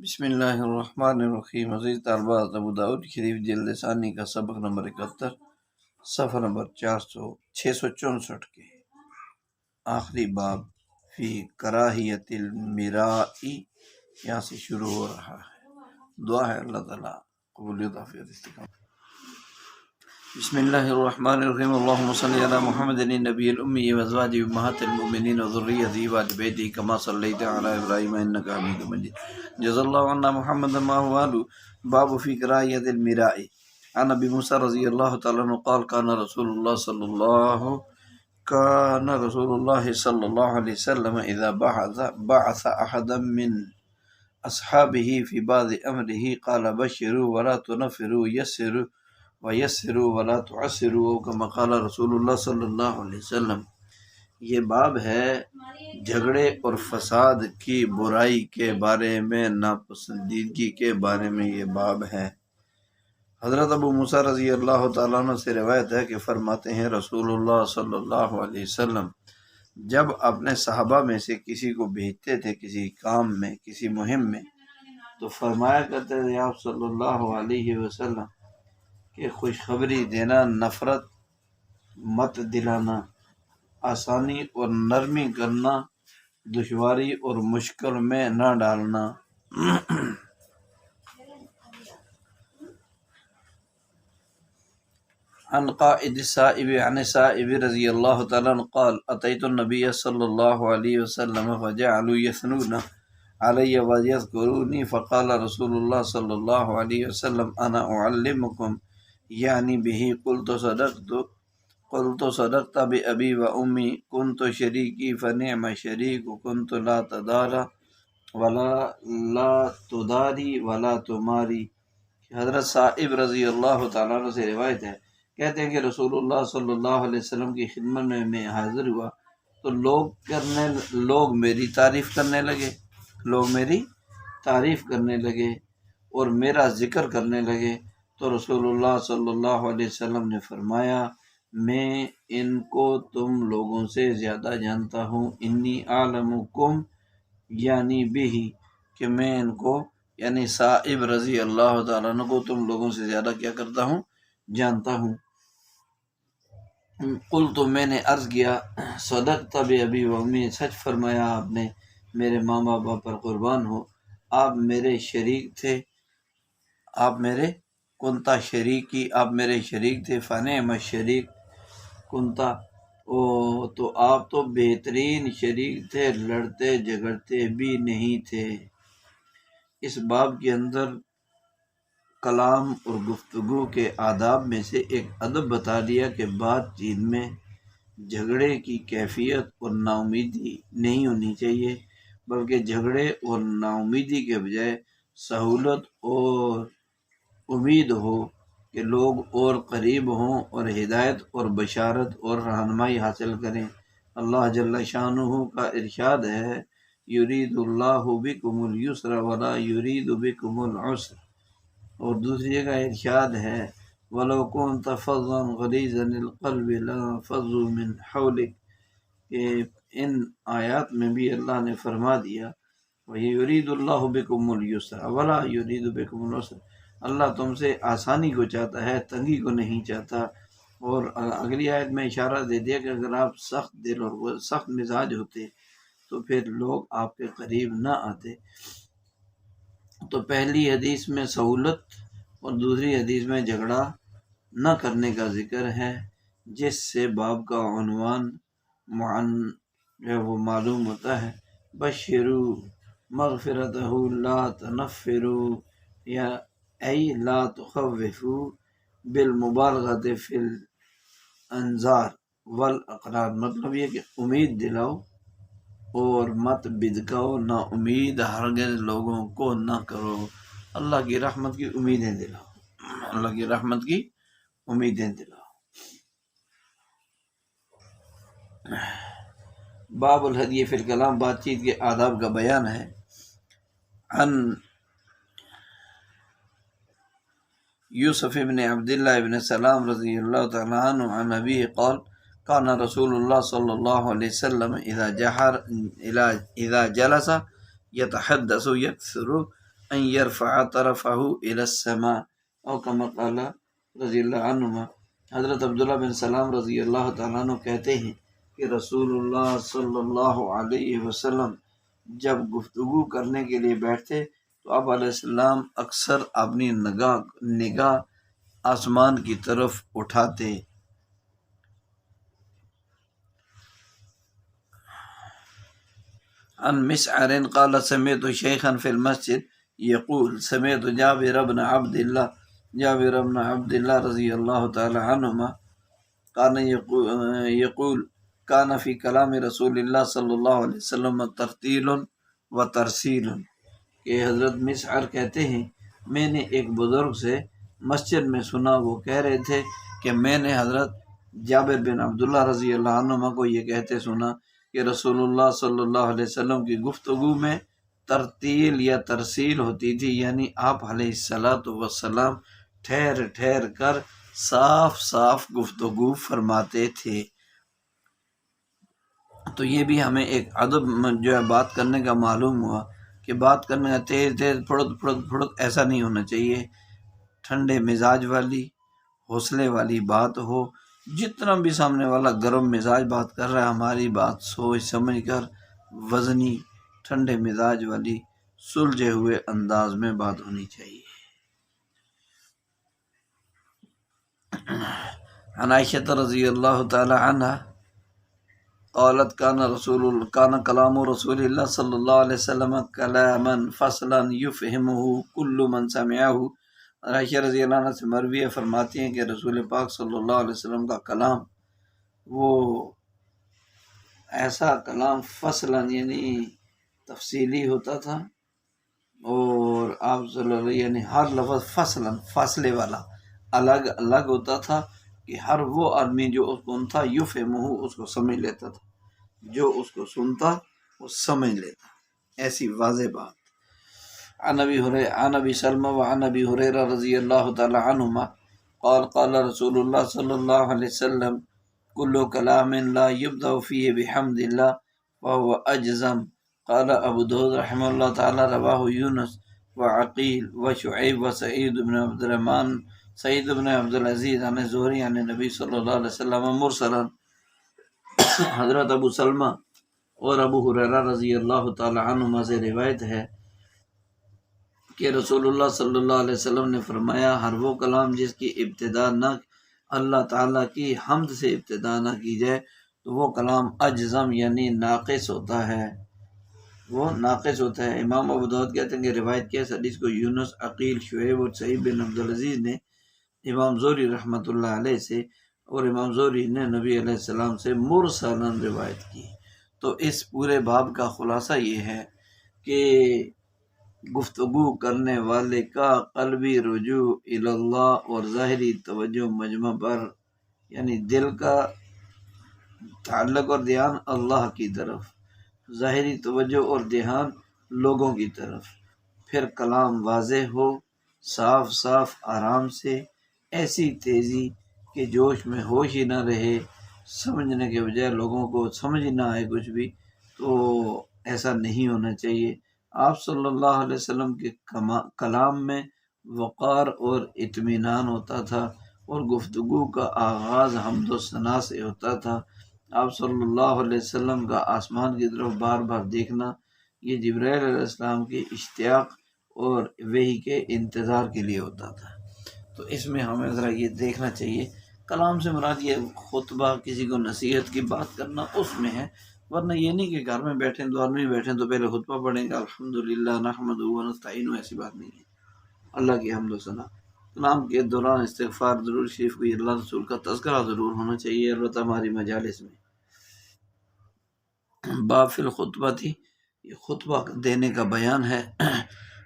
بسم اللہ الرحمن الرحیم۔ عزیز طالبات، ابو داؤد شریف جلد ثانی کا سبق نمبر 71 صفحہ نمبر 664 کے آخری باب فی کراہیت المرائی یہاں سے شروع ہو رہا ہے۔ دعا ہے اللہ تعالیٰ قبولیت عافیت استقامت۔ بسم اللہ الرحمن الرحیم۔ اللہم صلی علی محمد النبی الامی وازواجہ امہات المؤمنین وذریتہ وآل بیتہ کما صلیت علی ابراہیم انک حمید مجید۔ جزا اللہ عنا محمد ما هو آلہ۔ باب فی کراہیت المراء۔ عن ابی موسیٰ رضی اللہ تعالیٰ عنہ قال کان رسول اللہ صلی اللہ علیہ وسلم اذا بعث احدا من اصحابہ فی بعض امرہ قال بشروا ولا تنفروا یسروا ویسروا ولا تعسروا کما قال رسول اللہ صلی اللہ علیہ وسلم۔ یہ باب ہے جھگڑے اور فساد کی برائی کے بارے میں، ناپسندیدگی کے بارے میں یہ باب ہے۔ حضرت ابو موسیٰ رضی اللہ تعالیٰ عنہ سے روایت ہے کہ فرماتے ہیں رسول اللہ صلی اللہ علیہ وسلم جب اپنے صحابہ میں سے کسی کو بھیجتے تھے کسی کام میں، کسی مہم میں، تو فرمایا کرتے تھے آپ صلی اللہ علیہ وسلم کہ خوشخبری دینا، نفرت مت دلانا، آسانی اور نرمی کرنا، دشواری اور مشکل میں نہ ڈالنا۔ عن قائد السائب عن السائب رضی اللہ تعالیٰ عنہ قال اتیت النبی صلی اللہ علیہ وسلم فجعلوا یثنون علی ویذکرونی فقال رسول اللہ صلی اللہ علیہ وسلم انا اعلمکم یعنی بہ قلت صدقت بأبی و امی کنت شریکی فنعم شریک کنت لا تدارا لا تداری ولا تماری۔ حضرت صائب رضی اللہ تعالیٰ عنہ سے روایت ہے، کہتے ہیں کہ رسول اللہ صلی اللہ علیہ وسلم کی خدمت میں حاضر ہوا تو لوگ میری تعریف کرنے لگے اور میرا ذکر کرنے لگے، تو رسول اللہ صلی اللہ علیہ وسلم نے فرمایا میں ان کو تم لوگوں سے زیادہ جانتا ہوں، انی اعلمکم یعنی بھی کہ میں ان کو یعنی صائب رضی اللہ تعالیٰ عنہ کو تم لوگوں سے زیادہ کیا کرتا ہوں، جانتا ہوں۔ قلت میں نے عرض کیا صدقت بأبی و امی، سچ فرمایا آپ نے، میرے ماں باپ پر قربان ہو، آپ میرے شریک تھے، آپ میرے کنتا شریکی، آپ میرے شریک تھے، فنعم شریک کنتا، تو آپ تو بہترین شریک تھے، لڑتے جھگڑتے بھی نہیں تھے۔ اس باب کے اندر کلام اور گفتگو کے آداب میں سے ایک ادب بتا دیا کہ بات چیت میں جھگڑے کی کیفیت اور نا امیدی نہیں ہونی چاہیے، بلکہ جھگڑے اور نا امیدی کے بجائے سہولت اور امید ہو کہ لوگ اور قریب ہوں اور ہدایت اور بشارت اور رہنمائی حاصل کریں۔ اللہ جل شانہ کا ارشاد ہے یرید اللہ بکم الیسر ولا یرید بکم العسر، اور دوسری جگہ ارشاد ہے وَلَوْ كُنْتَ فَظًّا غَلِيظَ الْقَلْبِ لَانفَضُّوا مِنْ حَوْلِكَ، کہ ان آیات میں بھی اللہ نے فرما دیا وَيُرِيدُ اللَّهُ بِكُمُ الْيُسْرَ وَلَا يُرِيدُ بِكُمُ الْعُسْرَ، اللہ تم سے آسانی کو چاہتا ہے، تنگی کو نہیں چاہتا۔ اور اگلی آیت میں اشارہ دے دیا کہ اگر آپ سخت دل اور سخت مزاج ہوتے تو پھر لوگ آپ کے قریب نہ آتے۔ تو پہلی حدیث میں سہولت اور دوسری حدیث میں جھگڑا نہ کرنے کا ذکر ہے، جس سے باب کا عنوان جو ہے وہ معلوم ہوتا ہے بشروا مغفرتہ لا تنفروا، یا ای لا تخوفوا بالمبالغۃ فی الانذار والاقرار، مطلب یہ کہ امید دلاؤ اور مت بدکاؤ، نا امید ہرگز لوگوں کو نہ کرو، اللہ کی رحمت کی امیدیں دلاؤ، اللہ کی رحمت کی امیدیں دلاؤ۔ باب الہدی فی الکلام، بات چیت کے آداب کا بیان ہے۔ عن یوسف بن عبداللہ بن سلام رضی اللہ تعالیٰ عنہ عن ابیہ قال کان رسول اللہ صلی اللہ علیہ وسلم اذا جلس يتحدث يكثر ان یرفع طرفہ الی السماء او کما قال رضی اللہ عنہما۔ حضرت عبداللہ بن سلام رضی اللہ تعالیٰ عنہ کہتے ہیں کہ رسول اللہ صلی اللہ علیہ وسلم جب گفتگو کرنے کے لیے بیٹھتے تو آپ علیہ السلام اکثر اپنی نگاہ آسمان کی طرف اٹھاتے۔ عن مسعر قال سمعت شيخا في المسجد يقول سمعت جابر بن عبد الله رضي الله تعالى عنهما كان يقول كان في كلام رسول الله صلى الله عليه وسلم ترتيل وترسيل، کہ حضرت مسعر کہتے ہیں میں نے ایک بزرگ سے مسجد میں سنا، وہ کہہ رہے تھے کہ میں نے حضرت جابر بن عبداللہ رضی اللہ عنہما کو یہ کہتے سنا کہ رسول اللہ صلی اللہ علیہ وسلم کی گفتگو میں ترتیل یا ترسیل ہوتی تھی، یعنی آپ علیہ السلام ٹھہر ٹھہر کر صاف صاف گفتگو فرماتے تھے۔ تو یہ بھی ہمیں ایک ادب جو ہے بات کرنے کا معلوم ہوا کہ بات کرنے کا تیز پھڑک ایسا نہیں ہونا چاہیے، ٹھنڈے مزاج والی حوصلے والی بات ہو۔ جتنا بھی سامنے والا گرم مزاج بات کر رہا ہے، ہماری بات سوچ سمجھ کر وزنی ٹھنڈے مزاج والی سلجھے ہوئے انداز میں بات ہونی چاہیے۔ عن عائشہ رضی اللہ تعالی عنہ قالت كان كلام رسول الله صلی اللہ علیہ وسلم كلاما فصلا يفهمه كل من سمعه۔ عائشہ رضی اللہ عنہ سے مروی ہے، فرماتی ہیں کہ رسول پاک صلی اللہ علیہ وسلم کا کلام وہ ایسا کلام فصلا یعنی تفصیلی ہوتا تھا، اور آپ صلی اللہ علیہ یعنی ہر لفظ فصلا فاصلے والا الگ الگ ہوتا تھا کہ ہر وہ آدمی جو اس کو سنتا یفہمہ اس کو سمجھ لیتا تھا، جو اس کو سنتا وہ سمجھ لیتا، ایسی واضح بات۔ عن ابی سلمہ وعن ابی ہریرہ رضی اللہ تعالی عنہما قال قال رسول اللہ صلی اللہ علیہ وسلم کل کلام لا یبدأ فیہ بحمد اللہ فهو اجزم۔ قال ابو داود رحمہ اللہ تعالی رواہ یونس وعقیل وشعیب وسعید بن عبد الرحمن سعید بن عبد العزیز عن زہری عن نبی صلی اللہ علیہ وسلم مرسلا۔ حضرت ابو سلمہ اور ابو ہریرہ رضی اللہ تعالی عنہما سے روایت ہے کہ رسول اللہ صلی اللہ علیہ وسلم نے فرمایا ہر وہ کلام جس کی ابتدا نہ اللہ تعالیٰ کی حمد سے ابتدا نہ کی جائے تو وہ کلام اجزم یعنی ناقص ہوتا ہے، وہ ناقص ہوتا ہے۔ امام ابو داؤد کہتے ہیں کہ روایت کیا اس حدیث کو یونس، عقیل، شعیب اور سعید بن عبد العزیز نے امام زہری رحمۃ اللہ علیہ سے، اور امام زہری نے نبی علیہ السلام سے مرسلاً روایت کی۔ تو اس پورے باب کا خلاصہ یہ ہے کہ گفتگو کرنے والے کا قلبی رجوع الی اللہ اور ظاہری توجہ مجمع پر، یعنی دل کا تعلق اور دھیان اللہ کی طرف، ظاہری توجہ اور دھیان لوگوں کی طرف، پھر کلام واضح ہو، صاف صاف آرام سے، ایسی تیزی کہ جوش میں ہوش ہی نہ رہے، سمجھنے کے بجائے لوگوں کو سمجھ نہ آئے کچھ بھی، تو ایسا نہیں ہونا چاہیے۔ آپ صلی اللہ علیہ وسلم کے کلام میں وقار اور اطمینان ہوتا تھا، اور گفتگو کا آغاز حمد و ثنا سے ہوتا تھا۔ آپ صلی اللہ علیہ وسلم کا آسمان کی طرف بار بار دیکھنا یہ جبرائیل علیہ السلام کی اشتیاق اور وحی کے انتظار کے لیے ہوتا تھا۔ تو اس میں ہمیں ذرا یہ دیکھنا چاہیے، کلام سے مراد یہ خطبہ، کسی کو نصیحت کی بات کرنا اس میں ہے، ورنہ یہ نہیں کہ گھر میں بیٹھیں دو آدمی بیٹھیں تو پہلے خطبہ پڑھیں گا الحمدللہ نحمدہ ونستعینہ، ایسی بات نہیں ہے۔ اللہ کی حمد و ثنا، کلام کے دوران استغفار ضرور، شریف کو اللہ رسول کا تذکرہ ضرور ہونا چاہیے، البتہ ہماری مجالس میں۔ باب فی الخطبہ تھی، یہ خطبہ دینے کا بیان ہے۔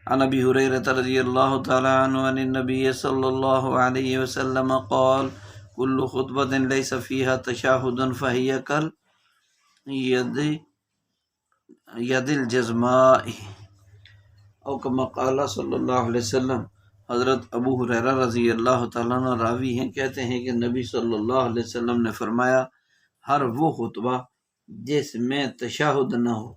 عن ابی ہریرہ رضی اللہ تعالی عنہ عن النبی صلی اللہ علیہ وسلم قال کل خطبۃ لیس فیہا تشہد فہی ید الجزماء او کما قال صلی اللہ علیہ وسلم۔ حضرت ابو ہریرہ رضی اللہ تعالیٰ عنہ راوی ہیں، کہتے ہیں کہ نبی صلی اللہ علیہ وسلم نے فرمایا ہر وہ خطبہ جس میں تشہد نہ ہو،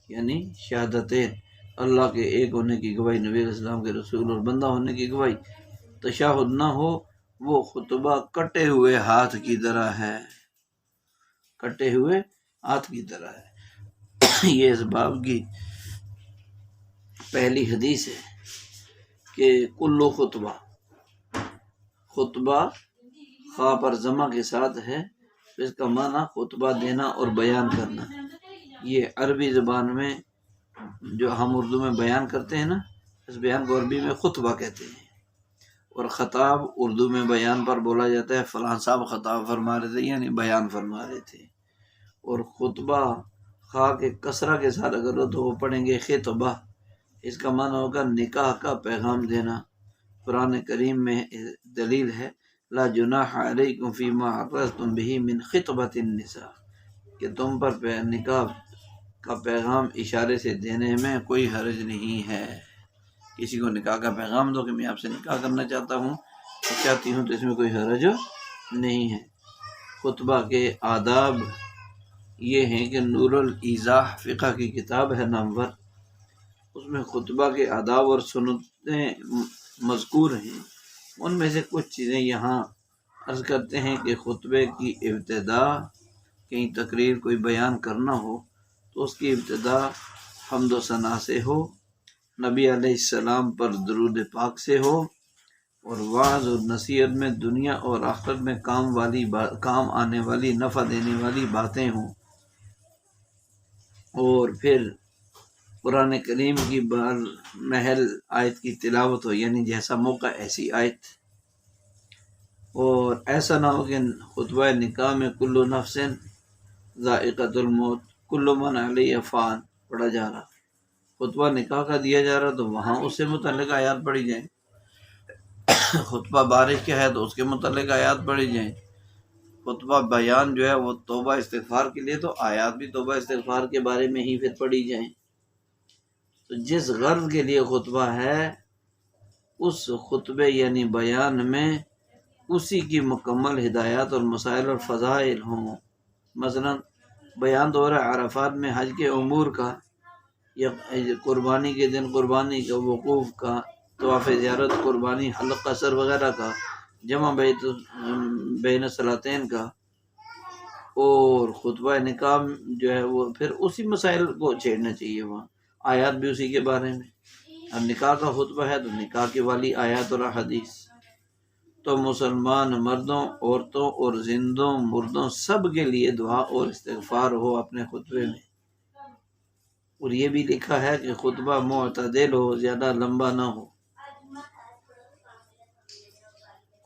یعنی شہادتین، اللہ کے ایک ہونے کی گواہی، نبی علیہ السلام کے رسول اور بندہ ہونے کی گواہی، تشہد نہ ہو، وہ خطبہ کٹے ہوئے ہاتھ کی طرح ہے، کٹے ہوئے ہاتھ کی طرح ہے۔ یہ اس باب کی پہلی حدیث ہے کہ کلو خطبہ خواہ پر ضمہ کے ساتھ ہے، اس کا معنی خطبہ دینا اور بیان کرنا۔ یہ عربی زبان میں جو ہم اردو میں بیان کرتے ہیں نا، اس بیان کو عربی میں خطبہ کہتے ہیں، اور خطاب اردو میں بیان پر بولا جاتا ہے، فلاں صاحب خطاب فرما رہے تھے، یعنی بیان فرما رہے تھے۔ اور خطبہ خواہ کے کسرہ کے ساتھ اگر ہو تو وہ پڑھیں گے خطبہ، اس کا معنی ہوگا نکاح کا پیغام دینا۔ قرآن کریم میں دلیل ہے، لا جناح علیکم فیما عرضتم بہ من خطبۃ النساء، کہ تم پر نکاح کا پیغام اشارے سے دینے میں کوئی حرج نہیں ہے۔ کسی کو نکاح کا پیغام دو کہ میں آپ سے نکاح کرنا چاہتا ہوں، چاہتی ہوں، تو اس میں کوئی حرج نہیں ہے۔ خطبہ کے آداب یہ ہیں کہ نور الایضاح فقہ کی کتاب ہے نامور، اس میں خطبہ کے آداب اور سنتیں مذکور ہیں۔ ان میں سے کچھ چیزیں یہاں عرض کرتے ہیں کہ خطبے کی ابتدا، کہیں تقریر کوئی بیان کرنا ہو تو اس کی ابتدا حمد و ثنا سے ہو، نبی علیہ السلام پر درود پاک سے ہو، اور وعظ اور نصیحت میں دنیا اور آخرت میں کام آنے والی، نفع دینے والی باتیں ہوں، اور پھر قرآن کریم کی محل آیت کی تلاوت ہو، یعنی جیسا موقع ایسی آیت۔ اور ایسا نہ ہو کہ خطبہ نکاح میں کل نفس ذائقۃ الموت کل من علیہ فان پڑھا جا رہا، خطبہ نکاح کا دیا جا رہا تو وہاں اس سے متعلق آیات پڑھی جائیں، خطبہ بارش کا ہے تو اس کے متعلق آیات پڑھی جائیں، خطبہ بیان جو ہے وہ توبہ استغفار کے لیے تو آیات بھی توبہ استغفار کے بارے میں ہی پھر پڑھی جائیں۔ تو جس غرض کے لیے خطبہ ہے اس خطبے یعنی بیان میں اسی کی مکمل ہدایات اور مسائل اور فضائل ہوں۔ مثلا بیان تو ہو رہا ہے عرفات میں حج کے امور کا، یا قربانی کے دن قربانی کا، وقوف کا، طواف زیارت، قربانی، حلق قصر وغیرہ کا، جمع بین الصلاتین کا، اور خطبہ نکاح جو ہے وہ پھر اسی مسائل کو چھیڑنا چاہیے، وہاں آیات بھی اسی کے بارے میں۔ اب نکاح کا خطبہ ہے تو نکاح کے والی آیات اور احادیث۔ تو مسلمان مردوں، عورتوں اور زندوں مردوں سب کے لیے دعا اور استغفار ہو اپنے خطبے میں۔ اور یہ بھی لکھا ہے کہ خطبہ معتدل ہو، زیادہ لمبا نہ ہو۔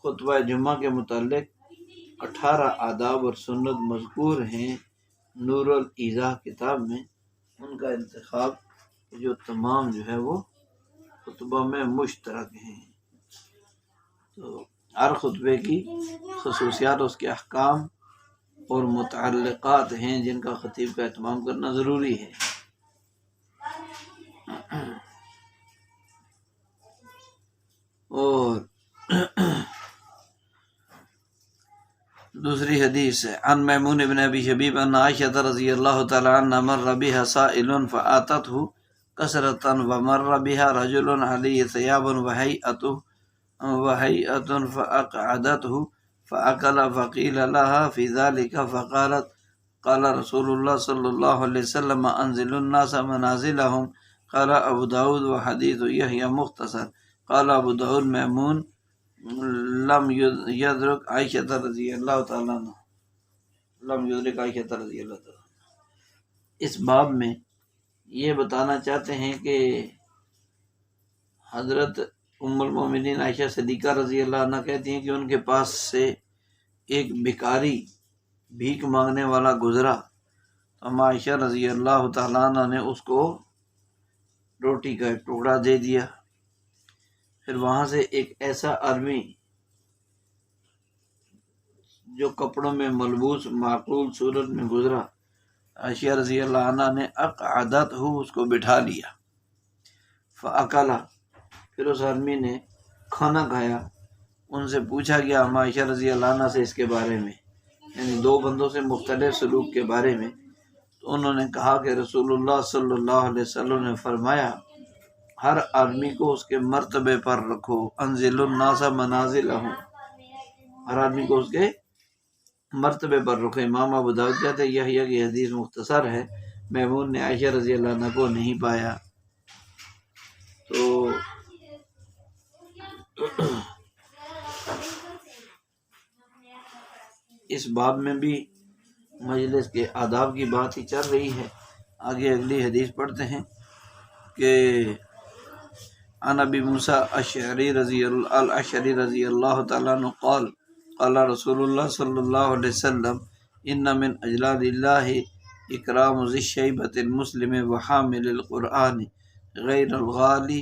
خطبہ جمعہ کے متعلق 18 آداب اور سنت مذکور ہیں نور الایضاح کتاب میں، ان کا انتخاب جو تمام جو ہے وہ خطبہ میں مشترک ہیں۔ تو ہر خطبے کی خصوصیات، اس کے احکام اور متعلقات ہیں جن کا خطیب کا اہتمام کرنا ضروری ہے۔ اور دوسری حدیث ہے، عن میمون بن ابی شبیب ان عائشہ رضی اللہ تعالی عنہ مر بها سائل فآتته کثرة ومر بها رجل علیہ ثياب وهيئة فأقعدته فأكل فقيل لها في ذلك فقالت قال رسول الله صلى الله عليه وسلم انزل الناس منازلهم، قال ابو داود وحديث يحيى مختصر، قال ابو داود میمون لم یدرک عائشہ رضی اللہ تعالیٰ عنہ، لم یدرک عائشہ رضی اللہ تعالیٰ عنہ۔ اس باب میں یہ بتانا چاہتے ہیں کہ حضرت ام المومنین عائشہ صدیقہ رضی اللہ عنہ کہتی ہیں کہ ان کے پاس سے ایک بھکاری، بھیک مانگنے والا گزرا، تو ہم عائشہ رضی اللہ تعالیٰ عنہ نے اس کو روٹی کا ایک ٹکڑا دے دیا۔ پھر وہاں سے ایک ایسا آدمی جو کپڑوں میں ملبوس معقول صورت میں گزرا، عائشہ رضی اللہ عنہ نے اقعدت ہو، اس کو بٹھا لیا، فاکلا، پھر اس آدمی نے کھانا کھایا۔ ان سے پوچھا گیا ہم عائشہ رضی اللہ عنہ سے اس کے بارے میں، یعنی دو بندوں سے مختلف سلوک کے بارے میں، تو انہوں نے کہا کہ رسول اللہ صلی اللہ علیہ وسلم نے فرمایا ہر آدمی کو اس کے مرتبے پر رکھو، انزل الناس منازلہم، ہر آدمی کو اس کے مرتبے پر رکھو۔ امام ابو داؤد کہتے ہیں یحییٰ کی حدیث مختصر ہے، میمون نے عائشہ رضی اللہ عنہ کو نہیں پایا۔ تو اس باب میں بھی مجلس کے آداب کی بات ہی چل رہی ہے۔ آگے اگلی حدیث پڑھتے ہیں کہ عن ابی موسیٰ الاشعری رضی اللہ تعالیٰ عنہ قال قال رسول اللہ صلی اللہ علیہ وسلم ان من اجلال اللہ اکرام ذی الشیبۃ المسلم وحامل القرآن غیر الغالی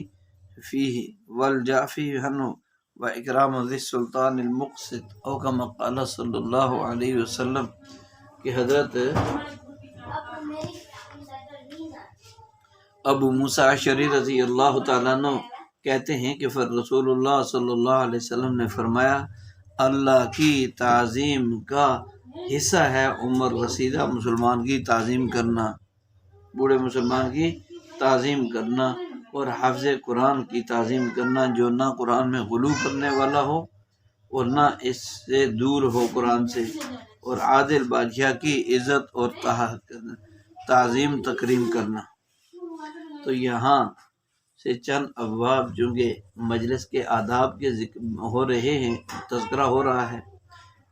فیہ والجافی عنہ واکرام ذی السلطان المقسط او کما قال صلی اللہ علیہ وسلم، کہ حضرت ابو موسیٰ اشعری رضی اللہ تعالیٰ عنہ کہتے ہیں کہ رسول اللہ صلی اللہ علیہ وسلم نے فرمایا، اللہ کی تعظیم کا حصہ ہے عمر رسیدہ مسلمان کی تعظیم کرنا، بوڑھے مسلمان کی تعظیم کرنا، اور حافظ قرآن کی تعظیم کرنا جو نہ قرآن میں غلو کرنے والا ہو اور نہ اس سے دور ہو قرآن سے، اور عادل بادشاہ کی عزت اور تعظیم تکریم کرنا۔ تو یہاں سے چند ابواب جو کہ مجلس کے آداب کے ذکر ہو رہے ہیں، تذکرہ ہو رہا ہے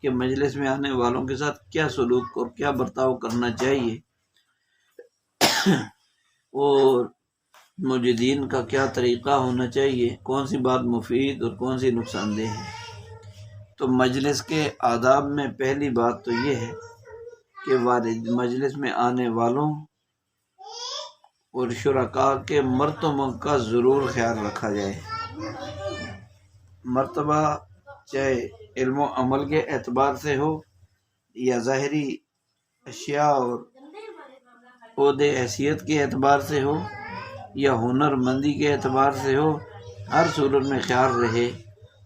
کہ مجلس میں آنے والوں کے ساتھ کیا سلوک اور کیا برتاؤ کرنا چاہیے، اور مجدین کا کیا طریقہ ہونا چاہیے، کون سی بات مفید اور کون سی نقصان دہ ہے۔ تو مجلس کے آداب میں پہلی بات تو یہ ہے کہ مجلس میں آنے والوں اور شرکاء کے مرتبوں کا ضرور خیال رکھا جائے۔ مرتبہ چاہے علم و عمل کے اعتبار سے ہو یا ظاہری اشیاء اور عہدے حیثیت کے اعتبار سے ہو یا ہنر مندی کے اعتبار سے ہو، ہر صورت میں خیال رہے۔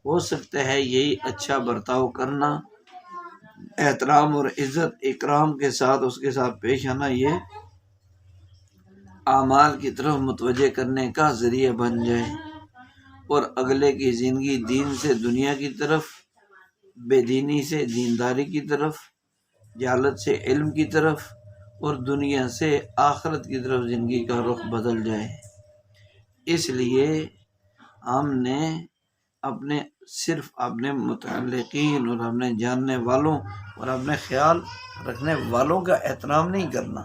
ہو سکتا ہے یہی اچھا برتاؤ کرنا، احترام اور عزت اکرام کے ساتھ اس کے ساتھ پیش آنا، یہ اعمال کی طرف متوجہ کرنے کا ذریعہ بن جائے، اور اگلے کی زندگی دین سے دنیا کی طرف، بے دینی سے دینداری کی طرف، جہالت سے علم کی طرف، اور دنیا سے آخرت کی طرف زندگی کا رخ بدل جائے۔ اس لیے ہم نے صرف اپنے متعلقین اور اپنے جاننے والوں اور اپنے خیال رکھنے والوں کا احترام نہیں کرنا،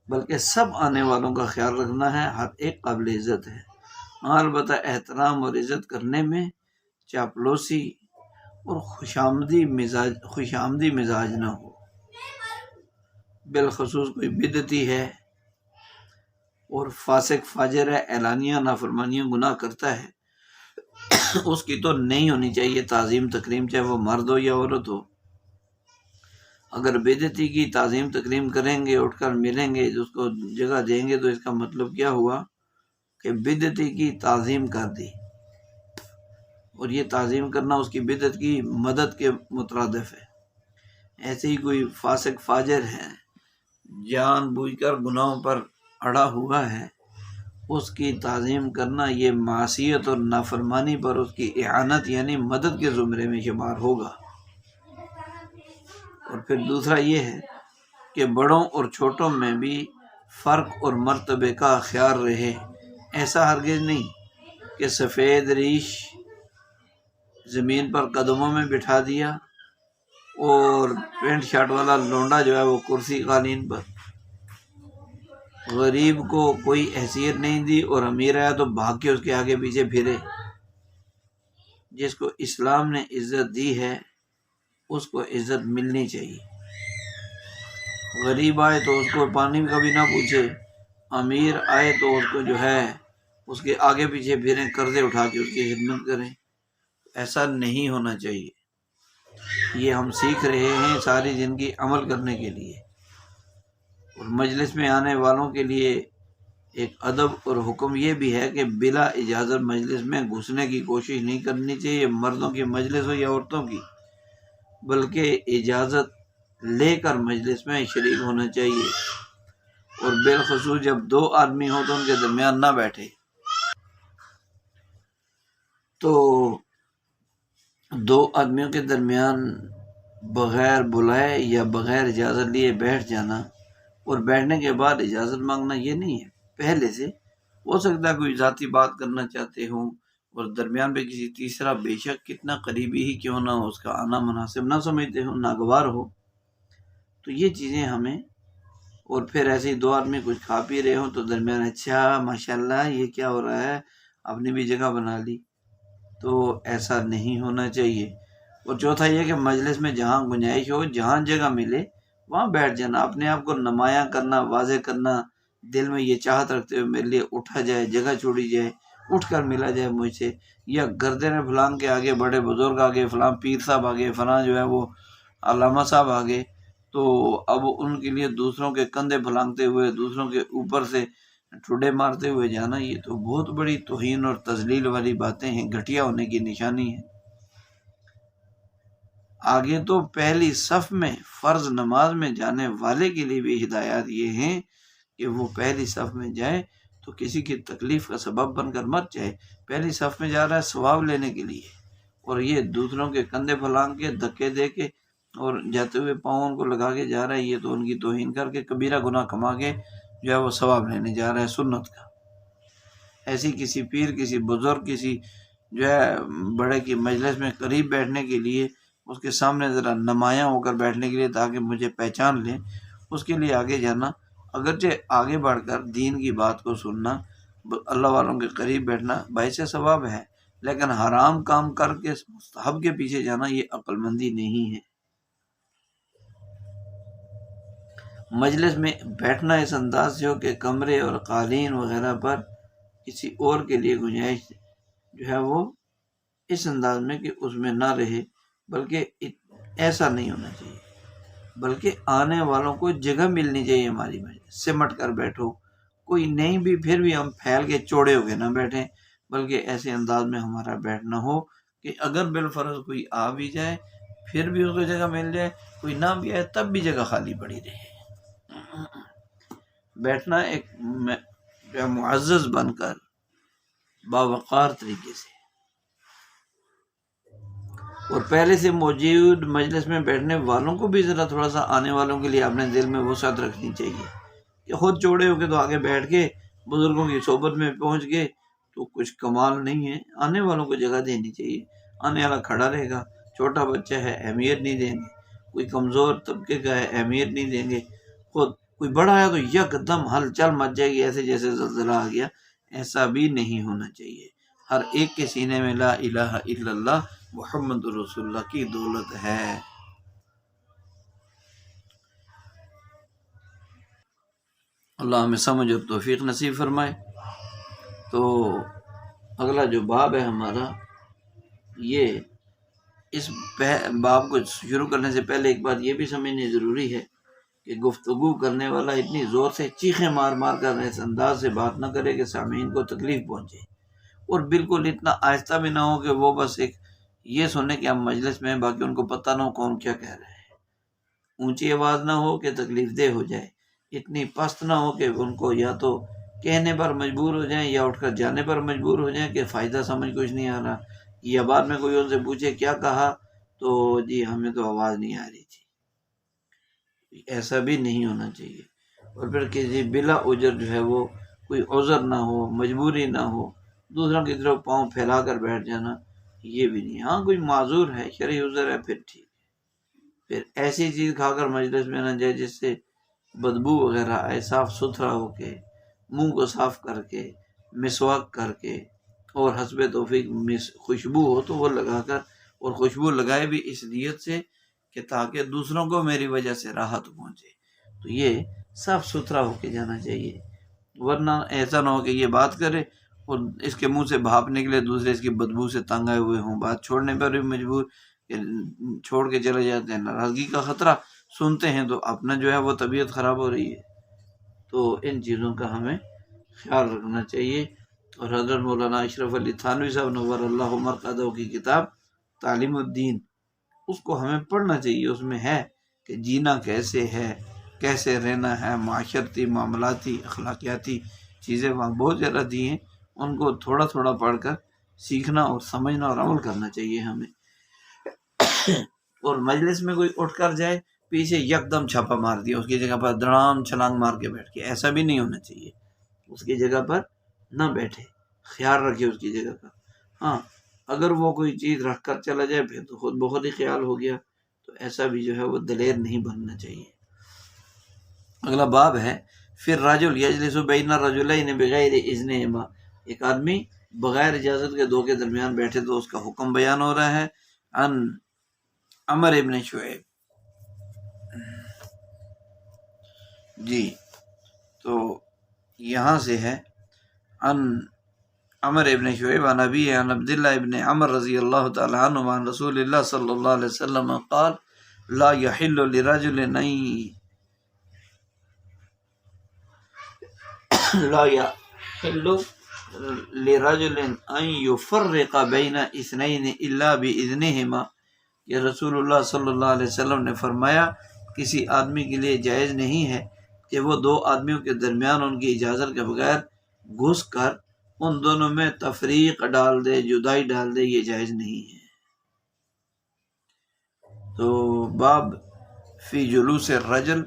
بلکہ سب آنے والوں کا خیال رکھنا ہے۔ ہر ایک قابل عزت ہے، البتہ احترام اور عزت کرنے میں چاپلوسی اور خوشامدی مزاج نہ ہو۔ بالخصوص کوئی بدعتی ہے اور فاسق فاجر ہے، اعلانیہ نافرمانیاں گناہ کرتا ہے، اس کی تو نہیں ہونی چاہیے تعظیم تکریم، چاہے وہ مرد ہو یا عورت ہو۔ اگر بدعتی کی تعظیم تکریم کریں گے، اٹھ کر ملیں گے، اس کو جگہ دیں گے، تو اس کا مطلب کیا ہوا کہ بدعتی کی تعظیم کر دی، اور یہ تعظیم کرنا اس کی بدعت کی مدد کے مترادف ہے۔ ایسے ہی کوئی فاسق فاجر ہے، جان بوجھ کر گناہوں پر اڑا ہوا ہے، اس کی تعظیم کرنا یہ معصیت اور نافرمانی پر اس کی اعانت یعنی مدد کے زمرے میں شمار ہوگا۔ اور پھر دوسرا یہ ہے کہ بڑوں اور چھوٹوں میں بھی فرق اور مرتبے کا خیال رہے۔ ایسا ہرگز نہیں کہ سفید ریش زمین پر قدموں میں بٹھا دیا اور پینٹ شرٹ والا لونڈا جو ہے وہ کرسی قالین پر، غریب کو کوئی حیثیت نہیں دی اور امیر آیا تو بھاگ کے اس کے آگے پیچھے پھرے۔ جس کو اسلام نے عزت دی ہے اس کو عزت ملنی چاہیے۔ غریب آئے تو اس کو پانی کبھی نہ پوچھے، امیر آئے تو اس کو جو ہے اس کے آگے پیچھے پھریں، قرضے اٹھا کے اس کی خدمت کریں۔ ایسا نہیں ہونا چاہیے۔ یہ ہم سیکھ رہے ہیں ساری زندگی عمل کرنے کے لیے۔ اور مجلس میں آنے والوں کے لیے ایک ادب اور حکم یہ بھی ہے کہ بلا اجازت مجلس میں گھسنے کی کوشش نہیں کرنی چاہیے، مردوں کی مجلس ہو یا عورتوں کی، بلکہ اجازت لے کر مجلس میں شریک ہونا چاہیے، اور بالخصوص جب دو آدمی ہوں تو ان کے درمیان نہ بیٹھے۔ تو دو آدمیوں کے درمیان بغیر بلائے یا بغیر اجازت لیے بیٹھ جانا اور بیٹھنے کے بعد اجازت مانگنا یہ نہیں ہے، پہلے سے ہو سکتا ہے کوئی ذاتی بات کرنا چاہتے ہوں اور درمیان پہ کسی تیسرا بے شک کتنا قریبی ہی کیوں نہ ہو، اس کا آنا مناسب نہ سمجھتے ہوں، ناگوار ہو، تو یہ چیزیں ہمیں، اور پھر ایسے ہی دو آدمی کچھ کھا پی رہے ہوں تو درمیان اچھا ماشاءاللہ یہ کیا ہو رہا ہے، اپنی بھی جگہ بنا لی، تو ایسا نہیں ہونا چاہیے۔ اور چوتھا یہ کہ مجلس میں جہاں گنجائش ہو، جہاں جگہ ملے وہاں بیٹھ جانا، اپنے آپ کو نمایاں کرنا، واضح کرنا، دل میں یہ چاہت رکھتے ہوئے میرے لیے اٹھا جائے، جگہ چھوڑی جائے، اٹھ کر ملا جائے مجھ سے، یا گردن فلاں کے آگے، بڑے بزرگ آگے، فلاں پیر صاحب آگے، فلاں جو ہے وہ علامہ صاحب آگے، تو اب ان کے لیے دوسروں کے کندھے پھلانگتے ہوئے، دوسروں کے اوپر سے ٹھڈے مارتے ہوئے جانا، یہ تو بہت بڑی توہین اور تذلیل والی باتیں ہیں، گھٹیا ہونے کی نشانی ہے۔ آگے تو پہلی صف میں فرض نماز میں جانے والے کے لیے بھی ہدایات یہ ہیں کہ وہ پہلی صف میں جائے تو کسی کی تکلیف کا سبب بن کر مت جائے، پہلی صف میں جا رہا ہے ثواب لینے کے لیے، اور یہ دوسروں کے کندھے پھلانگ کے، دھکے دے کے اور جاتے ہوئے پاؤں ان کو لگا کے جا رہا ہے، یہ تو ان کی توہین کر کے کبیرہ گناہ کما کے جو ہے وہ ثواب لینے جا رہا ہے سنت کا۔ ایسی کسی پیر، کسی بزرگ، کسی جو ہے بڑے کی مجلس میں قریب بیٹھنے کے لیے، اس کے سامنے ذرا نمایاں ہو کر بیٹھنے کے لیے تاکہ مجھے پہچان لیں، اس کے لیے آگے جانا، اگرچہ آگے بڑھ کر دین کی بات کو سننا، اللہ والوں کے قریب بیٹھنا باعث ثواب ہے، لیکن حرام کام کر کے مستحب کے پیچھے جانا یہ عقل مندی نہیں ہے۔ مجلس میں بیٹھنا اس انداز سے ہو کہ کمرے اور قالین وغیرہ پر کسی اور کے لیے گنجائش جو ہے وہ اس انداز میں کہ اس میں نہ رہے، بلکہ ایسا نہیں ہونا چاہیے، بلکہ آنے والوں کو جگہ ملنی چاہیے، ہماری مجلس سمٹ کر بیٹھو، کوئی نہیں بھی پھر بھی ہم پھیل کے چوڑے ہو کے نہ بیٹھیں، بلکہ ایسے انداز میں ہمارا بیٹھنا ہو کہ اگر بالفرض کوئی آ بھی جائے پھر بھی اس کو جگہ مل جائے، کوئی نہ بھی آئے تب بھی جگہ خالی پڑی رہے۔ بیٹھنا ایک معزز بن کر باوقار طریقے سے، اور پہلے سے موجود مجلس میں بیٹھنے والوں کو بھی ذرا تھوڑا سا آنے والوں کے لیے اپنے دل میں وسعت رکھنی چاہیے کہ خود چوڑے ہو کے تو آگے بیٹھ کے بزرگوں کی صحبت میں پہنچ گئے تو کچھ کمال نہیں ہے، آنے والوں کو جگہ دینی چاہیے، آنے والا کھڑا رہے گا، چھوٹا بچہ ہے اہمیت نہیں دیں گے، کوئی کمزور طبقے کا ہے اہمیت نہیں دیں گے، خود کوئی بڑا ہے تو یک دم ہلچل مچ جائے گی، ایسے جیسے زلزلہ آ گیا، ایسا بھی نہیں ہونا چاہیے۔ ہر ایک کے سینے میں لا الہ الا اللہ محمد رسول اللہ کی دولت ہے۔ اللہ ہمیں سمجھ اور توفیق نصیب فرمائے۔ تو اگلا جو باب ہے ہمارا، یہ اس باب کو شروع کرنے سے پہلے ایک بات یہ بھی سمجھنی ضروری ہے کہ گفتگو کرنے والا اتنی زور سے چیخیں مار مار کر اس انداز سے بات نہ کرے کہ سامعین کو تکلیف پہنچے، اور بالکل اتنا آہستہ بھی نہ ہو کہ وہ بس ایک یہ سنیں کہ ہم مجلس میں ہیں، باقی ان کو پتہ نہ ہو کون کیا کہہ رہے ہیں، اونچی آواز نہ ہو کہ تکلیف دہ ہو جائے، اتنی پست نہ ہو کہ ان کو یا تو کہنے پر مجبور ہو جائیں یا اٹھ کر جانے پر مجبور ہو جائیں کہ فائدہ سمجھ کچھ نہیں آ رہا، یا بعد میں کوئی ان سے پوچھے کیا کہا تو جی ہمیں تو آواز نہیں آ رہی تھی، ایسا بھی نہیں ہونا چاہیے۔ اور پھر کسی بلا عذر جو ہے وہ کوئی عذر نہ ہو، مجبوری نہ ہو، دوسروں کی طرف پاؤں پھیلا کر بیٹھ جانا یہ بھی نہیں۔ ہاں کوئی معذور ہے، شرعی عذر ہے، پھر ٹھیک ہے، پھر ایسی چیز کھا کر مجلس میں نہ جائے جس سے بدبو وغیرہ آئے، صاف ستھرا ہو کے، منہ کو صاف کر کے، مسواک کر کے، اور حسب توفیق خوشبو ہو تو وہ لگا کر، اور خوشبو لگائے بھی اس نیت سے کہ تاکہ دوسروں کو میری وجہ سے راحت پہنچے، تو یہ صاف ستھرا ہو کے جانا چاہیے، ورنہ ایسا نہ ہو کہ یہ بات کرے اور اس کے منہ سے بھاپ نکلے، دوسرے اس کی بدبو سے تنگ آئے ہوئے ہوں، بات چھوڑنے پر بھی مجبور کہ چھوڑ کے چلے جاتے ہیں، ناراضگی کا خطرہ، سنتے ہیں تو اپنا جو ہے وہ طبیعت خراب ہو رہی ہے، تو ان چیزوں کا ہمیں خیال رکھنا چاہیے۔ اور حضرت مولانا اشرف علی تھانوی صاحب نور اللہ مرقدہ کی کتاب تعلیم الدین، اس کو ہمیں پڑھنا چاہیے، اس میں ہے کہ جینا کیسے ہے، کیسے رہنا ہے، معاشرتی، معاملاتی، اخلاقیاتی چیزیں وہاں بہت زیادہ دی ہیں، ان کو تھوڑا تھوڑا پڑھ کر سیکھنا اور سمجھنا اور عمل کرنا چاہیے ہمیں۔ اور مجلس میں کوئی اٹھ کر جائے، پیچھے یکدم چھاپا مار دیا، اس کی جگہ پر دڑام چھلانگ مار کے بیٹھ کے، ایسا بھی نہیں ہونا چاہیے۔ اس کی جگہ پر نہ بیٹھے، خیال رکھے اس کی جگہ پر۔ ہاں اگر وہ کوئی چیز رکھ کر چلا جائے پھر تو خود بخود ہی خیال ہو گیا، تو ایسا بھی جو ہے وہ دلیر نہیں بننا چاہیے۔ اگلا باب ہے پھر رجل یجلس بین الرجلین بغیر اذنہما، ایک آدمی بغیر اجازت کے دو کے درمیان بیٹھے تو اس کا حکم بیان ہو رہا ہے۔ عن عمر ابن شعیب، جی تو یہاں سے ہے عن عمر ابن شعیب عن ابی عن عبداللہ ابن عمر رضی اللہ تعالی عنہ عن رسول اللہ صلی اللہ علیہ وسلم قال لا يحل لرجل لا يحل لرجل ان يفرق بین اثنین الا باذنہما، کہ رسول اللہ صلی اللہ علیہ وسلم نے فرمایا کسی آدمی کے لیے جائز نہیں ہے کہ وہ دو آدمیوں کے درمیان ان کی اجازت کے بغیر گھس کر ان دونوں میں تفریق ڈال دے، جدائی ڈال دے، یہ جائز نہیں ہے۔ تو باب فی جلوس الرجل،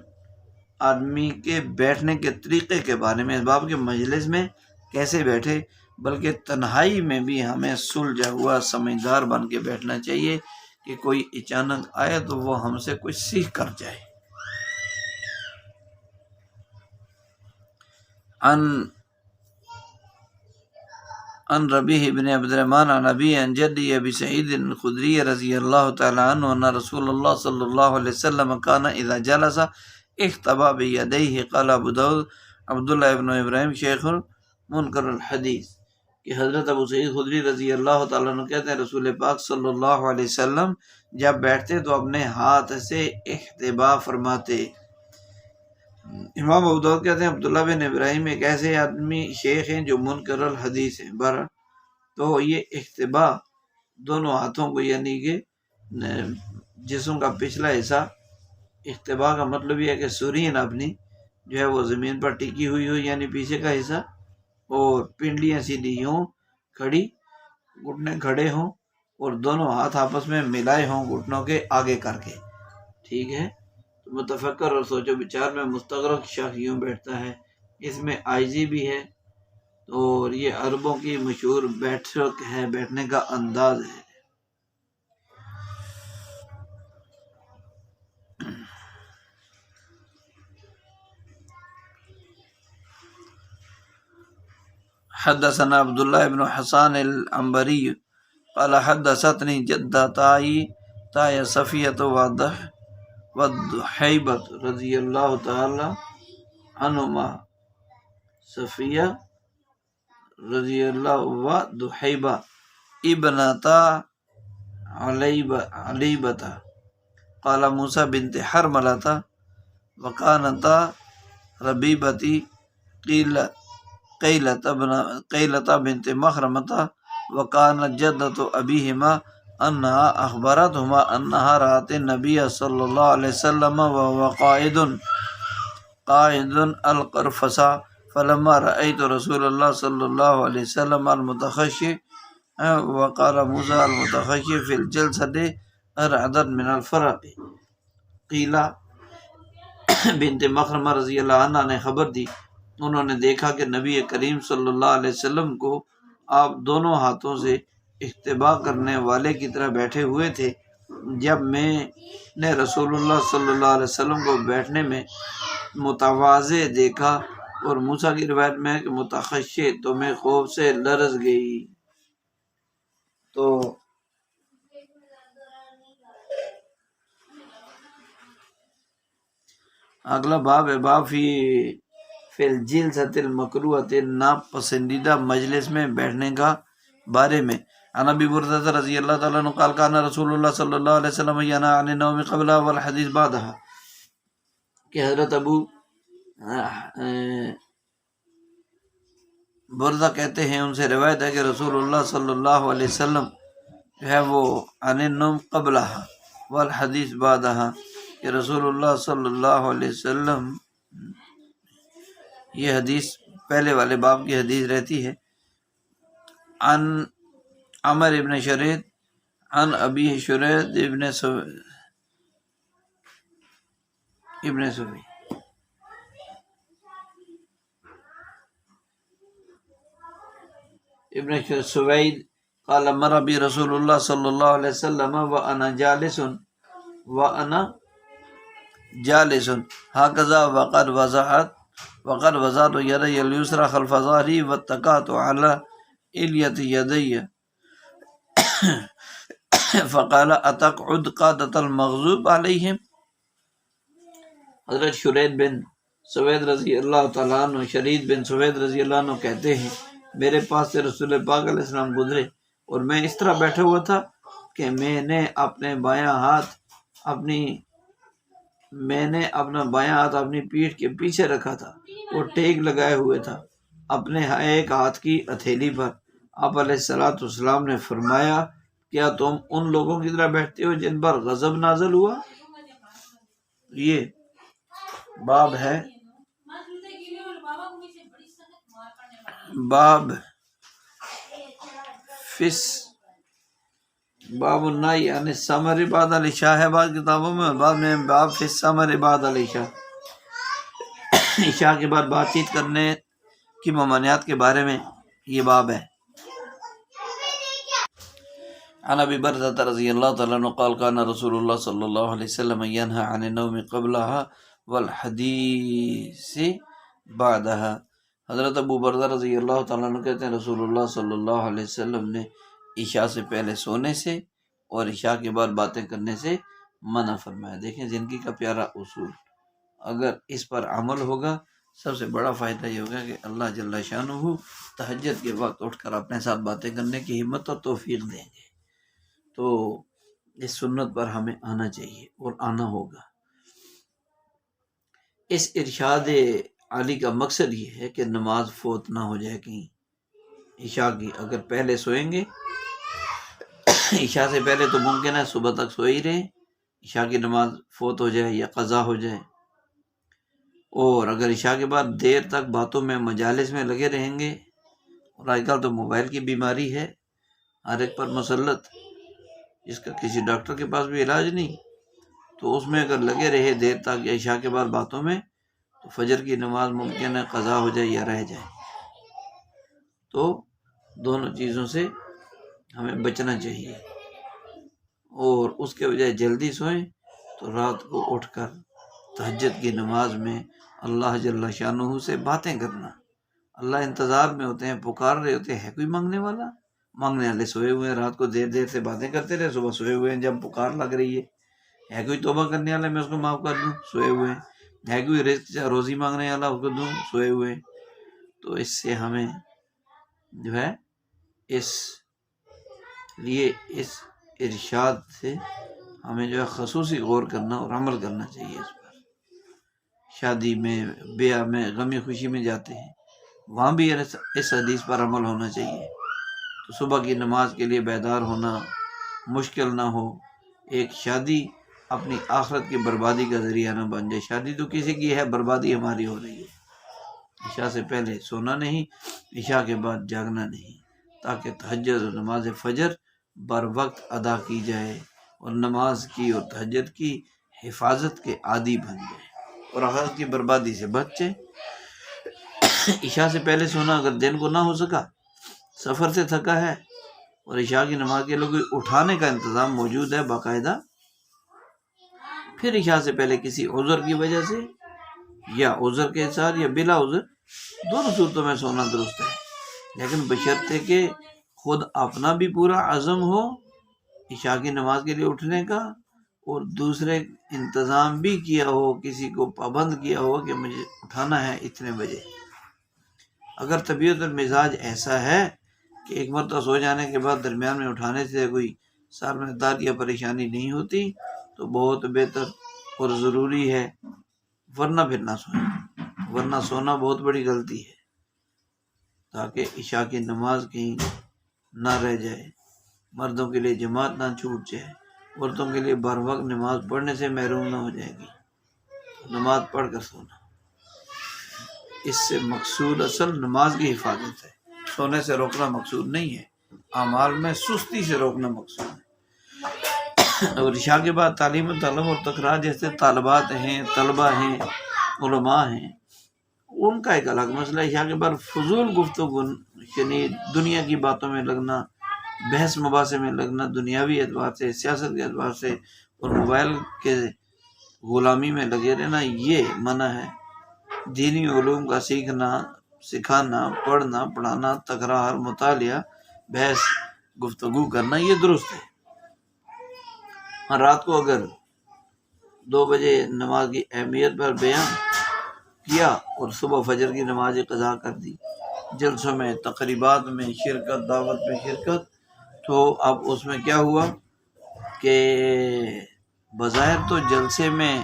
آدمی کے بیٹھنے کے طریقے کے بارے میں، اس باب کے مجلس میں کیسے بیٹھے، بلکہ تنہائی میں بھی ہمیں سلجھا ہوا سمجھدار بن کے بیٹھنا چاہیے کہ کوئی اچانک آئے تو وہ ہم سے کچھ سیکھ کر جائے۔ عن ربیع بن عبد الرحمن عن ابی عن جدی ابی سعید الخدری رضی اللہ تعالی عنہ ان رسول اللہ صلی اللہ علیہ وسلم کان اذا جلس اختبا بیدیہ۔ قال ابو داؤد عبداللہ ابن ابراہیم شیخ منکر الحدیث، کہ حضرت ابو سعید خدری رضی اللہ تعالیٰ عنہ کہتے ہیں رسول پاک صلی اللہ علیہ وسلم جب بیٹھتے تو اپنے ہاتھ سے اختبا فرماتے۔ امام ابو داؤد کہتے ہیں عبداللہ بن ابراہیم ایک ایسے آدمی شیخ ہیں جو منکر الحدیث ہیں، تو یہ اختبا دونوں ہاتھوں کو یعنی کہ جسم کا پچھلا حصہ، اختبا کا مطلب یہ ہے کہ سرین اپنی جو ہے وہ زمین پر ٹکی ہوئی ہو یعنی پیچھے کا حصہ، اور پنڈلیاں سیدھی یوں کھڑی، گھٹنے کھڑے ہوں اور دونوں ہاتھ آپس میں ملائے ہوں گھٹنوں کے آگے کر کے، ٹھیک ہے۔ متفکر اور سوچ و بچار میں مستغرق شخص یوں بیٹھتا ہے، اس میں عاجزی بھی ہے اور یہ عربوں کی مشہور بیٹھک ہے، بیٹھنے کا انداز ہے۔ حدثنا عبداللہ ابن حسان العنبری قال حدثتنی جدتائی تائی صفیۃ وضحیبۃ رضی اللہ تعالی عنہما، صفیہ رضی اللہ وضحیبہ ابنتا علیبۃ قال موسیٰ بنت حرملۃ وکانتا ربیبتی قیلۃ بنت مخرمۃ وکانت جدۃ ابیہما انہا اخبرتہما انہا رأت النبی صلی اللہ علیہ وسلم وهو قاعد القرفص فلما رأيت رسول اللہ صلی اللہ علیہ وسلم المتخشی وقال موسیٰ المتخشی فی الجلسة ارعدت من الفرق۔ قیلہ بنت مخرمہ رضی اللہ عنہ نے خبر دی، انہوں نے دیکھا کہ نبی کریم صلی اللہ علیہ وسلم کو آپ دونوں ہاتھوں سے اختبا کرنے والے کی طرح بیٹھے ہوئے تھے۔ جب میں نے رسول اللہ صلی اللہ علیہ وسلم کو بیٹھنے میں متواضع دیکھا، اور موسیٰ کی روایت میں ہے کہ متخشع، تو میں خوف سے لرز گئی۔ تو اگلا باب ہے باب فی الجلسۃ المکروہۃ، ناپسندیدہ مجلس میں بیٹھنے کا بارے میں۔ عن ابی بردۃ رضی اللہ تعالیٰ عنہ قال کان رسول اللہ صلی اللہ علیہ وسلم ینہی عن النوم قبلہ والحدیث بعدہ، کہ حضرت ابو بردہ کہتے ہیں، ان سے روایت ہے کہ رسول اللہ صلی اللہ علیہ وسلم جو ہے وہ عن النوم قبلہ والحدیث بعدہ، کہ رسول اللہ صلی اللہ علیہ وسلم، یہ حدیث پہلے والے باب کی حدیث رہتی ہے، عن عمر ابن شرید عن ابی شرید ابن سوی ابن سوید قال مر بی رسول اللہ صلی اللہ علیہ وسلم وانا جالس هكذا وقد وضعت يدي اليسرى خلف ظهري واتكأت على إلية يدي فقال أتقعد قادة المغضوب عليهم. حضرت شرید بن سوید رضی اللہ تعالیٰ عنہ شرید بن سوید رضی اللہ عنہ کہتے ہیں میرے پاس سے رسول پاک علیہ السلام گزرے اور میں اس طرح بیٹھا ہوا تھا کہ میں نے اپنا بایاں ہاتھ اپنی پیٹھ کے پیچھے رکھا تھا اور ٹیک لگائے ہوئے تھا اپنے ایک ہاتھ کی ہتھیلی پر. آپ علیہ الصلوۃ والسلام نے فرمایا کیا تم ان لوگوں کی طرح بیٹھتے ہو جن پر غضب نازل ہوا؟ یہ باب ہے باب النہی عن السمر بعد العشاء ہے بعض کتابوں میں، اور بعد میں باب فی السمر بعد العشاء، عشاء کے بعد بات چیت کرنے کی ممانعات کے بارے میں یہ باب ہے. عن ابی برزة رضی اللہ تعالیٰ عنہ قال کان رسول اللہ صلی اللہ علیہ وسلم ینہی عن النوم قبلها والحدیث بعدها. حضرت ابو برزہ رضی اللہ تعالیٰ عنہ کہتے ہیں رسول اللہ صلی اللہ علیہ وسلم نے عشاء سے پہلے سونے سے اور عشاء کے بعد باتیں کرنے سے منع فرمایا. دیکھیں زندگی کا پیارا اصول، اگر اس پر عمل ہوگا سب سے بڑا فائدہ یہ ہوگا کہ اللہ جل شانہ تہجد کے وقت اٹھ کر اپنے ساتھ باتیں کرنے کی ہمت اور توفیق دیں گے. تو اس سنت پر ہمیں آنا چاہیے اور آنا ہوگا. اس ارشاد علی کا مقصد یہ ہے کہ نماز فوت نہ ہو جائے کہیں عشاء کی. اگر پہلے سوئیں گے عشاء سے پہلے تو ممکن ہے صبح تک سوئے ہی رہیں، عشاء کی نماز فوت ہو جائے یا قضا ہو جائے. اور اگر عشاء کے بعد دیر تک باتوں میں مجالس میں لگے رہیں گے، اور آج کل تو موبائل کی بیماری ہے ہر ایک پر مسلط، جس کا کسی ڈاکٹر کے پاس بھی علاج نہیں، تو اس میں اگر لگے رہے دیر تک یا عشاء کے بعد باتوں میں تو فجر کی نماز ممکن ہے قضا ہو جائے یا رہ جائے. تو دونوں چیزوں سے ہمیں بچنا چاہیے، اور اس کے بجائے جلدی سوئیں تو رات کو اٹھ کر تہجد کی نماز میں اللہ جل شانہ سے باتیں کرنا. اللہ انتظار میں ہوتے ہیں، پکار رہے ہوتے ہیں، ہے کوئی مانگنے والا؟ مانگنے والے سوئے ہوئے ہیں، رات کو دیر دیر سے باتیں کرتے رہے، صبح سوئے ہوئے ہیں. جب پکار لگ رہی ہے کوئی توبہ کرنے والا میں اس کو معاف کر دوں، سوئے ہوئے ہیں. ہے کوئی رزق روزی مانگنے والا اس کو دوں، سوئے ہوئے ہیں. تو اس سے ہمیں جو ہے اس ارشاد سے ہمیں جو ہے خصوصی غور کرنا اور عمل کرنا چاہیے. اس پر شادی میں، بیاہ میں، غمی خوشی میں جاتے ہیں، وہاں بھی اس حدیث پر عمل ہونا چاہیے. تو صبح کی نماز کے لیے بیدار ہونا مشکل نہ ہو. ایک شادی اپنی آخرت کی بربادی کا ذریعہ نہ بن جائے. شادی تو کسی کی ہے، بربادی ہماری ہو رہی ہے. عشاء سے پہلے سونا نہیں، عشاء کے بعد جاگنا نہیں، تاکہ تہجد اور نماز فجر بر وقت ادا کی جائے اور نماز کی اور تہجد کی حفاظت کے عادی بن جائے اور آخرت کی بربادی سے بچ جائے. عشاء سے پہلے سونا اگر دن کو نہ ہو سکا، سفر سے تھکا ہے اور عشاء کی نماز کے لیے اٹھانے کا انتظام موجود ہے باقاعدہ، پھر عشاء سے پہلے کسی عذر کی وجہ سے یا عذر کے ساتھ یا بلا عذر، دونوں صورتوں میں سونا درست ہے. لیکن بشرطے کہ خود اپنا بھی پورا عزم ہو عشاء کی نماز کے لیے اٹھنے کا، اور دوسرے انتظام بھی کیا ہو، کسی کو پابند کیا ہو کہ مجھے اٹھانا ہے اتنے بجے. اگر طبیعت اور مزاج ایسا ہے کہ ایک مرتبہ سو جانے کے بعد درمیان میں اٹھانے سے کوئی سر میں درد یا پریشانی نہیں ہوتی تو بہت بہتر اور ضروری ہے، ورنہ پھر نہ سوئیں. ورنہ سونا بہت بڑی غلطی ہے، تاکہ عشاء کی نماز کہیں نہ رہ جائے، مردوں کے لیے جماعت نہ چھوٹ جائے، عورتوں کے لیے بر وقت نماز پڑھنے سے محروم نہ ہو جائے گی. نماز پڑھ کر سونا، اس سے مقصود اصل نماز کی حفاظت ہے، سونے سے روکنا مقصود نہیں ہے. اعمال میں سستی سے روکنا مقصود ہے۔ اور عشاء کے بعد تعلیم و طلب اور تکرار جیسے طالبات ہیں، طلبہ ہیں، علماء ہیں، ان کا ایک الگ مسئلہ ہے۔ عشاء کے بعد فضول گفتگو، یعنی دنیا کی باتوں میں لگنا، بحث مباحثے میں لگنا، دنیاوی اعتبار سے، سیاست کے اعتبار سے، اور موبائل کے غلامی میں لگے رہنا، یہ منع ہے۔ دینی علوم کا سیکھنا، سکھانا، پڑھنا، پڑھانا، تکرار، مطالعہ، بحث، گفتگو کرنا، یہ درست ہے۔ ہاں، رات کو اگر 2 بجے نماز کی اہمیت پر بیان کیا اور صبح فجر کی نماز قضا کر دی، جلسوں میں، تقریبات میں شرکت، دعوت میں شرکت، تو اب اس میں کیا ہوا کہ بظاہر تو جلسے میں،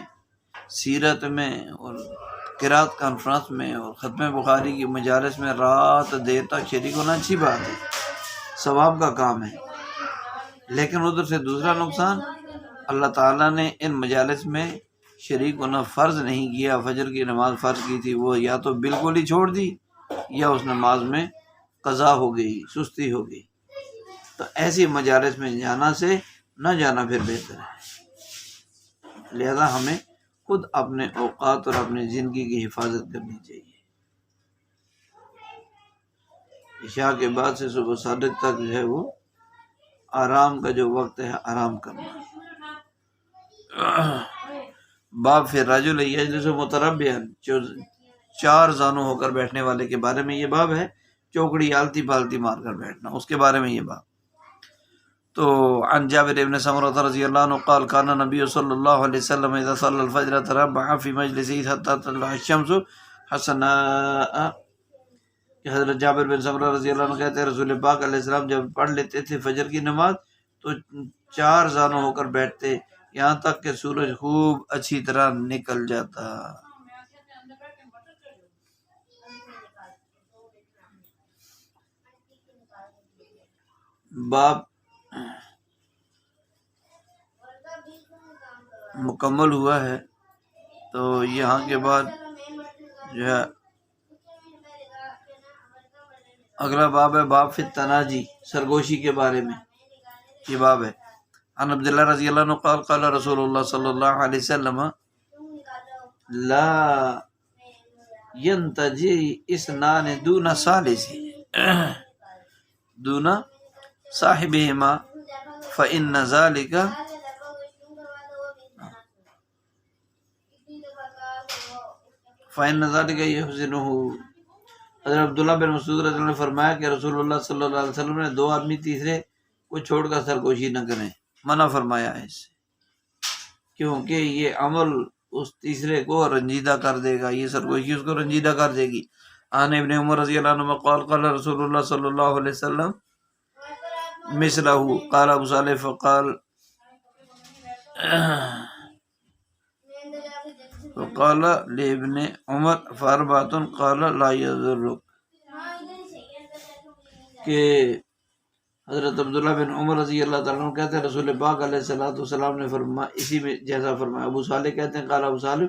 سیرت میں، اور قرات کانفرنس میں، اور ختم بخاری کی مجالس میں رات دیر تک شریک ہونا اچھی بات ہے، ثواب کا کام ہے، لیکن ادھر سے دوسرا نقصان، اللہ تعالیٰ نے ان مجالس میں شریک ہونا فرض نہیں کیا۔ فجر کی نماز فرض کی تھی، وہ یا تو بالکل ہی چھوڑ دی، یا اس نماز میں قضا ہو گئی، سستی ہو گئی۔ تو ایسی مجالس میں جانا سے نہ جانا پھر بہتر ہے۔ لہذا ہمیں خود اپنے اوقات اور اپنی زندگی کی حفاظت کرنی چاہیے۔ عشاء کے بعد سے صبح صادق تک جو ہے وہ آرام کا جو وقت ہے، آرام کرنا۔ باب فی الرجل یجلس متربعا، 4 زانوں ہو کر بیٹھنے والے کے بارے میں یہ باب ہے، چوکڑی آلتی پالتی مار کر بیٹھنا، اس کے بارے میں یہ باب۔ تو عن جابر بن سمرہ رضی اللہ عنہ قال کان نبی صلی اللہ علیہ وسلم اذا صلی الفجر تربع فی مجلسه حتى تطلع الشمس حسناء، کہ حضرت جابر بن سمرہ رضی اللہ عنہ کہتے ہیں رسول پاک علیہ السلام جب پڑھ لیتے تھے فجر کی نماز تو 4 زانوں ہو کر بیٹھتے، یہاں تک کہ سورج خوب اچھی طرح نکل جاتا۔ باب مکمل ہوا ہے، تو یہاں کے بعد جو ہے اگلا باب ہے، باب فی التناجی، سرگوشی کے بارے میں یہ باب ہے۔ عن عبداللہ رضی اللہ عنہ قال قال رسول اللہ صلی اللہ علیہ وسلم لا ینتجی اثنان دون ثالث دون صاحبہما فإن ذلك يحزنه۔ حضرت عبداللہ بن مسعود رضی اللہ عنہ نے فرمایا کہ رسول اللہ صلی اللہ علیہ وسلم نے 2 آدمی تیسرے کو چھوڑ کر سرگوشی نہ کریں، منع فرمایا ہے اس سے، کیونکہ یہ عمل اس تیسرے کو رنجیدہ کر دے گا، یہ سرگوشی اس کو رنجیدہ کر دے گی۔ عن ابن عمر رضی اللہ عنہ قال قال رسول اللہ صلی اللہ علیہ وسلم مثلہ قال ابو صالح فقال وقال لابن عمر فاربعۃ قال لا يضرك، کہ حضرت عبداللہ بن عمر رضی اللہ تعالیٰ عنہ کہتے ہیں رسول پاک علیہ الصلوۃ والسلام نے فرمایا، اسی میں جیسا فرمایا۔ ابو صالح کہتے ہیں قال ابو صالح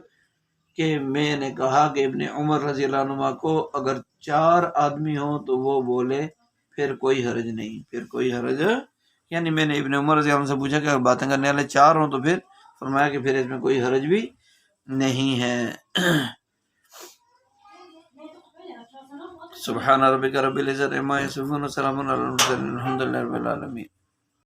کہ میں نے کہا کہ ابن عمر رضی اللہ عنہ کو اگر 4 آدمی ہوں تو وہ بولے پھر کوئی حرج نہیں، پھر کوئی حرج، یعنی میں نے ابن عمر رضی اللہ عنہ سے پوچھا کہ اگر باتیں کرنے والے 4 ہوں تو پھر فرمایا کہ پھر اس میں کوئی حرج بھی نہیں ہے۔ سبحان ربک رب العزت عما یصفون وسلام علی المرسلین الحمد للہ رب العالمین۔